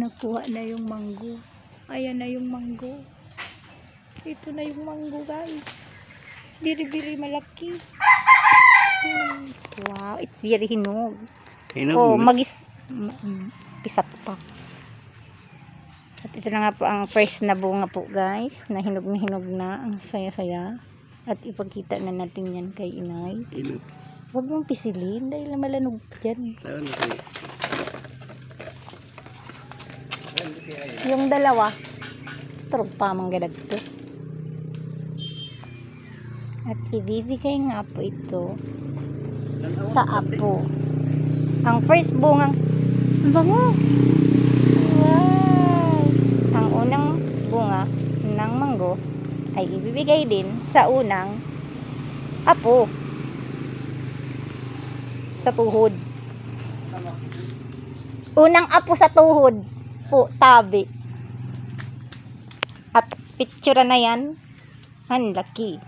nakuha na yung mango. Ayan na yung mango. Ito na yung mango, guys. Biri-biri malaki. Wow, it's very hinog. Oh, pisat pa. At ito na nga po ang first na bunga po, guys. Na hinog na. Ang saya-saya. At ipagkita na natin yan kay inay. Huwag mong pisilin dahil malanog pa dyan. Yung dalawa, turog pa manggadag to. At ibibigay nga po ito sa apo. Ang first bungang, ang bango! Wow! Ang unang bunga ng manggo ay ibibigay din sa unang apo. Sa tuhod. Unang apo sa tuhod po, tabi. At picture na yan. Ang laki.